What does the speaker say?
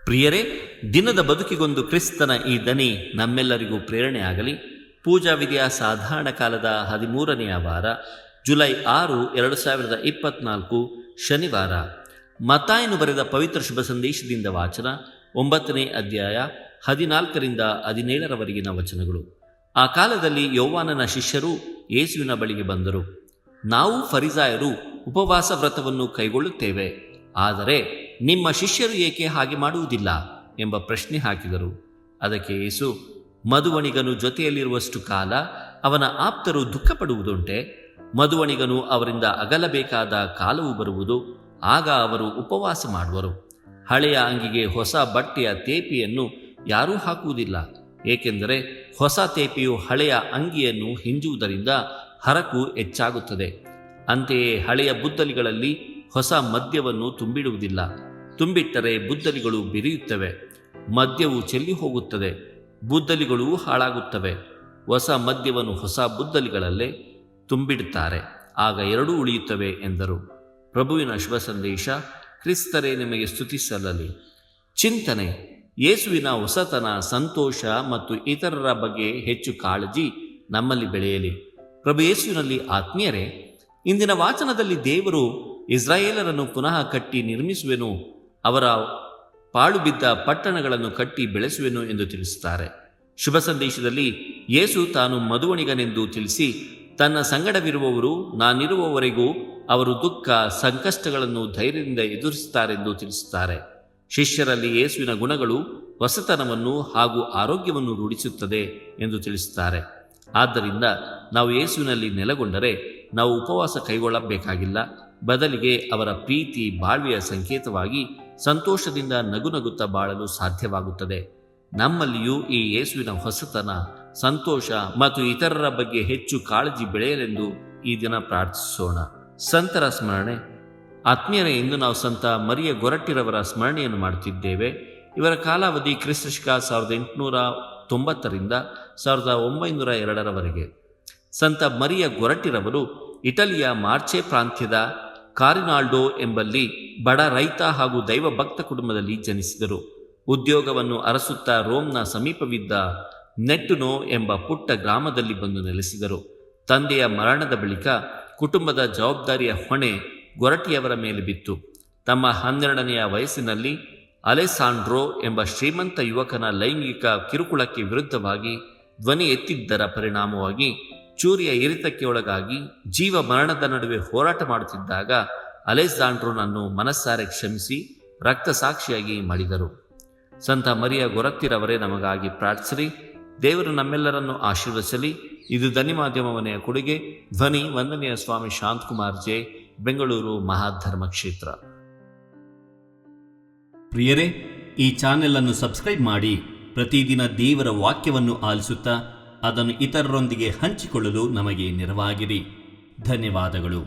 ಪ್ರಿಯರೇ, ದಿನದ ಬದುಕಿಗೊಂದು ಕ್ರಿಸ್ತನ ಈ ದನಿ ನಮ್ಮೆಲ್ಲರಿಗೂ ಪ್ರೇರಣೆಯಾಗಲಿ. ಪೂಜಾ ವಿಧಿಯ ಸಾಧಾರಣ ಕಾಲದ 13ನೆಯ ವಾರ, ಜುಲೈ 6, 2024 ಶನಿವಾರ. ಮತ್ತಾಯನು ಬರೆದ ಪವಿತ್ರ ಶುಭ ಸಂದೇಶದಿಂದ ವಾಚನ. 9ನೇ ಅಧ್ಯಾಯ 14ರಿಂದ 17ರವರೆಗಿನ ವಚನಗಳು. ಆ ಕಾಲದಲ್ಲಿ ಯೋವಾನನ ಶಿಷ್ಯರು ಯೇಸುವಿನ ಬಳಿಗೆ ಬಂದರು. ನಾವು ಫರಿಸಾಯರು ಉಪವಾಸ ವ್ರತವನ್ನು ಕೈಗೊಳ್ಳುತ್ತೇವೆ, ಆದರೆ ನಿಮ್ಮ ಶಿಷ್ಯರು ಏಕೆ ಹಾಗೆ ಮಾಡುವುದಿಲ್ಲ ಎಂಬ ಪ್ರಶ್ನೆ ಹಾಕಿದರು. ಅದಕ್ಕೆ ಯೇಸು, ಮದುವಣಿಗನು ಜೊತೆಯಲ್ಲಿರುವಷ್ಟು ಕಾಲ ಅವನ ಆಪ್ತರು ದುಃಖಪಡುವುದುಂಟೆ? ಮದುವಣಿಗನು ಅವರಿಂದ ಅಗಲಬೇಕಾದ ಕಾಲವು ಬರುವುದು, ಆಗ ಅವರು ಉಪವಾಸ ಮಾಡುವರು. ಹಳೆಯ ಅಂಗಿಗೆ ಹೊಸ ಬಟ್ಟೆಯ ತೇಪೆಯನ್ನು ಯಾರೂ ಹಾಕುವುದಿಲ್ಲ, ಏಕೆಂದರೆ ಹೊಸ ತೇಪೆಯು ಹಳೆಯ ಅಂಗಿಯನ್ನು ಹಿಂಜುವುದರಿಂದ ಹರಕು ಹೆಚ್ಚಾಗುತ್ತದೆ. ಅಂತೆಯೇ ಹಳೆಯ ಬುದ್ದಲಿಗಳಲ್ಲಿ ಹೊಸ ಮದ್ಯವನ್ನು ತುಂಬಿಡುವುದಿಲ್ಲ. ತುಂಬಿಟ್ಟರೆ ಬುದ್ದಲಿಗಳು ಬಿರಿಯುತ್ತವೆ, ಮದ್ಯವು ಚೆಲ್ಲಿ ಹೋಗುತ್ತದೆ, ಬುದ್ದಲಿಗಳೂ ಹಾಳಾಗುತ್ತವೆ. ಹೊಸ ಮದ್ಯವನ್ನು ಹೊಸ ಬುದ್ದಲಿಗಳಲ್ಲೇ ತುಂಬಿಡುತ್ತಾರೆ, ಆಗ ಎರಡೂ ಉಳಿಯುತ್ತವೆ ಎಂದರು. ಪ್ರಭುವಿನ ಶುಭ ಸಂದೇಶ. ಕ್ರಿಸ್ತರೇ ನಿಮಗೆ ಸ್ತುತಿಸಲಲಿ. ಚಿಂತನೆ: ಯೇಸುವಿನ ಹೊಸತನ, ಸಂತೋಷ ಮತ್ತು ಇತರರ ಬಗ್ಗೆ ಹೆಚ್ಚು ಕಾಳಜಿ ನಮ್ಮಲ್ಲಿ ಬೆಳೆಯಲಿ. ಪ್ರಭು ಯೇಸುವಿನಲ್ಲಿ ಆತ್ಮೀಯರೇ, ಇಂದಿನ ವಾಚನದಲ್ಲಿ ದೇವರು ಇಸ್ರಾಯೇಲರನ್ನು ಪುನಃ ಕಟ್ಟಿ ನಿರ್ಮಿಸುವೆನು, ಅವರ ಪಾಳು ಬಿದ್ದ ಪಟ್ಟಣಗಳನ್ನು ಕಟ್ಟಿ ಬೆಳೆಸುವೆನು ಎಂದು ತಿಳಿಸುತ್ತಾರೆ. ಶುಭ ಸಂದೇಶದಲ್ಲಿ ಯೇಸು ತಾನು ಮದುವಣಿಗನೆಂದು ತಿಳಿಸಿ, ತನ್ನ ಸಂಗಡವಿರುವವರು ನಾನಿರುವವರೆಗೂ ಅವರು ದುಃಖ ಸಂಕಷ್ಟಗಳನ್ನು ಧೈರ್ಯದಿಂದ ಎದುರಿಸುತ್ತಾರೆಂದು ತಿಳಿಸುತ್ತಾರೆ. ಶಿಷ್ಯರಲ್ಲಿ ಯೇಸುವಿನ ಗುಣಗಳು ಹೊಸತನವನ್ನು ಹಾಗೂ ಆರೋಗ್ಯವನ್ನು ರೂಢಿಸುತ್ತದೆ ಎಂದು ತಿಳಿಸುತ್ತಾರೆ. ಆದ್ದರಿಂದ ನಾವು ಯೇಸುವಿನಲ್ಲಿ ನೆಲೆಗೊಂಡರೆ ನಾವು ಉಪವಾಸ ಕೈಗೊಳ್ಳಬೇಕಾಗಿಲ್ಲ. ಬದಲಿಗೆ ಅವರ ಪ್ರೀತಿ ಬಾಳ್ವೆಯ ಸಂಕೇತವಾಗಿ ಸಂತೋಷದಿಂದ ನಗುನಗುತ್ತಾ ಬಾಳಲು ಸಾಧ್ಯವಾಗುತ್ತದೆ. ನಮ್ಮಲ್ಲಿಯೂ ಈ ಯೇಸುವಿನ ಹೊಸತನ, ಸಂತೋಷ ಮತ್ತು ಇತರರ ಬಗ್ಗೆ ಹೆಚ್ಚು ಕಾಳಜಿ ಬೆಳೆಯಲೆಂದು ಈ ದಿನ ಪ್ರಾರ್ಥಿಸೋಣ. ಸಂತರ ಸ್ಮರಣೆ. ಆತ್ಮೀಯರೇ, ಇಂದು ನಾವು ಸಂತ ಮರಿಯ ಗೊರಟ್ಟಿರವರ ಸ್ಮರಣೆಯನ್ನು ಮಾಡುತ್ತಿದ್ದೇವೆ. ಇವರ ಕಾಲಾವಧಿ ಕ್ರಿಸ್ತಶಕ 1890ರಿಂದ 1902ರವರೆಗೆ. ಸಂತ ಮರಿಯ ಗೊರಟ್ಟಿರವರು ಇಟಲಿಯ ಮಾರ್ಚೆ ಪ್ರಾಂತ್ಯದ ಕಾರಿನಾಲ್ಡೋ ಎಂಬಲ್ಲಿ ಬಡ ರೈತ ಹಾಗೂ ದೈವ ಭಕ್ತ ಕುಟುಂಬದಲ್ಲಿ ಜನಿಸಿದರು. ಉದ್ಯೋಗವನ್ನು ಅರಸುತ್ತಾ ರೋಮ್ನ ಸಮೀಪವಿದ್ದ ನೆಟ್ಟುನೋ ಎಂಬ ಪುಟ್ಟ ಗ್ರಾಮದಲ್ಲಿ ಬಂದು ನೆಲೆಸಿದರು. ತಂದೆಯ ಮರಣದ ಬಳಿಕ ಕುಟುಂಬದ ಜವಾಬ್ದಾರಿಯ ಹೊಣೆ ಗೊರಟಿಯವರ ಮೇಲೆ ಬಿತ್ತು. ತಮ್ಮ 12ನೆಯ ವಯಸ್ಸಿನಲ್ಲಿ ಅಲೆಸಾಂಡ್ರೋ ಎಂಬ ಶ್ರೀಮಂತ ಯುವಕನ ಲೈಂಗಿಕ ಕಿರುಕುಳಕ್ಕೆ ವಿರುದ್ಧವಾಗಿ ಧ್ವನಿ ಎತ್ತಿದ್ದರ ಪರಿಣಾಮವಾಗಿ ಚೂರಿಯ ಇರಿತಕ್ಕೆ ಒಳಗಾಗಿ ಜೀವ ಮರಣದ ನಡುವೆ ಹೋರಾಟ ಮಾಡುತ್ತಿದ್ದಾಗ ಅಲೆಸಾಂಡ್ರೋನನ್ನು ಮನಸ್ಸಾರೆ ಕ್ಷಮಿಸಿ ರಕ್ತಸಾಕ್ಷಿಯಾಗಿ ಮಡಿದರು. ಸಂತ ಮರಿಯ ಗೊರತ್ತಿರವರೇ ನಮಗಾಗಿ ಪ್ರಾರ್ಥಿಸಲಿ. ದೇವರು ನಮ್ಮೆಲ್ಲರನ್ನು ಆಶೀರ್ವದಿಸಲಿ. ಇದು ಧ್ವನಿ ಮಾಧ್ಯಮವನೆಯ ಕೊಡುಗೆ. ಧ್ವನಿ ವಂದನೆಯ ಸ್ವಾಮಿ ಶಾಂತಕುಮಾರ್ ಜೆ, ಬೆಂಗಳೂರು ಮಹಾಧರ್ಮ ಕ್ಷೇತ್ರ. ಪ್ರಿಯರೇ, ಈ ಚಾನೆಲ್ ಅನ್ನು ಸಬ್ಸ್ಕ್ರೈಬ್ ಮಾಡಿ ಪ್ರತಿದಿನ ದೇವರ ವಾಕ್ಯವನ್ನು ಆಲಿಸುತ್ತಾ ಅದನ್ನು ಇತರರೊಂದಿಗೆ ಹಂಚಿಕೊಳ್ಳಲು ನಮಗೆ ನೆರವಾಗಿರಿ. ಧನ್ಯವಾದಗಳು.